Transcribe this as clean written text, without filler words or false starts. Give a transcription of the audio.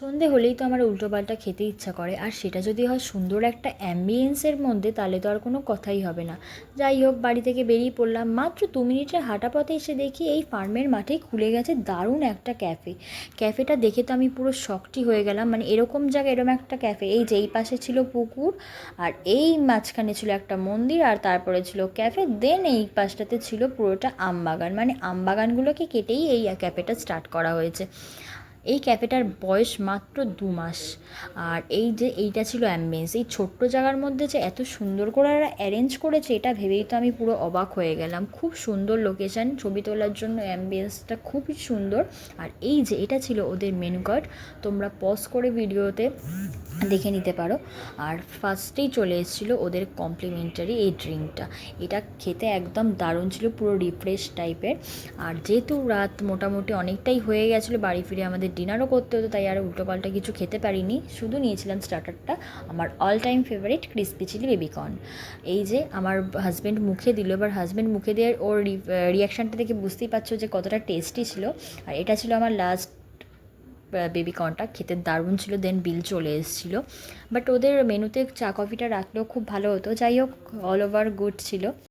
সন্ধে হলেই তো আমার উল্টোপাল্টা খেতে ইচ্ছা করে, আর সেটা যদি হয় সুন্দর একটা অ্যাম্বিয়েন্সের মধ্যে, তাহলে তো আর কোনো কথাই হবে না। যাই হোক, বাড়ি থেকে বেরিয়ে পড়লাম। মাত্র 2 মিনিটের হাঁটা পথে এসে দেখি এই ফার্মের মাঠেই খুলে গেছে দারুণ একটা ক্যাফে। ক্যাফেটা দেখে তো আমি পুরো শকটি হয়ে গেলাম, মানে এরকম জায়গায় এরকম একটা ক্যাফে, এই যে এই পাশে ছিল পুকুর, আর এই মাঝখানে ছিল একটা মন্দির, আর তারপরে ছিল ক্যাফে, দেন এই পাশটাতে ছিল পুরোটা আমবাগান, মানে আমবাগানগুলোকে কেটেই এই ক্যাফেটা স্টার্ট করা হয়েছে। এই ক্যাফেটার বয়স মাত্র 2 মাস। আর এই যে এইটা ছিল অ্যাম্বিয়েন্স, এই ছোট্ট জায়গার মধ্যে যে এত সুন্দর করে এরা অ্যারেঞ্জ করেছে, এটা ভেবেই তো আমি পুরো অবাক হয়ে গেলাম। খুব সুন্দর লোকেশান, ছবি তোলার জন্য অ্যাম্বিয়েন্সটা খুবই সুন্দর। আর এই যে এটা ছিল ওদের মেনু কার্ড, তোমরা পজ করে ভিডিওতে দেখে নিতে পারো। আর ফার্স্টেই চলে এসেছিলো ওদের কমপ্লিমেন্টারি এই ড্রিঙ্কটা। এটা খেতে একদম দারুণ ছিল, পুরো রিফ্রেশ টাইপের। আর যেহেতু রাত মোটামুটি অনেকটাই হয়ে গেছিলো, বাড়ি ফিরে আমাদের ডিনারও করতে হতো, তাই আর উল্টোপাল্টা কিছু খেতে পারিনি, শুধু নিয়েছিলাম স্টার্টারটা, আমার all time favourite crispy chilli baby corn. এই যে আমার হাজব্যান্ড মুখে দিল, এবার হাজব্যান্ড মুখে দিয়ে ওর রিয়াকশানটা দেখে বুঝতেই পারছো যে কতটা টেস্টি ছিল। আর এটা ছিল আমার লাস্ট বেবিকর্নটা, খেতে দারুণ ছিল। দেন বিল চলে এসেছিলো, বাট ওদের মেনুতে চা কফিটা রাখলেও খুব ভালো হতো। যাই হোক, অল ওভার গুড ছিল।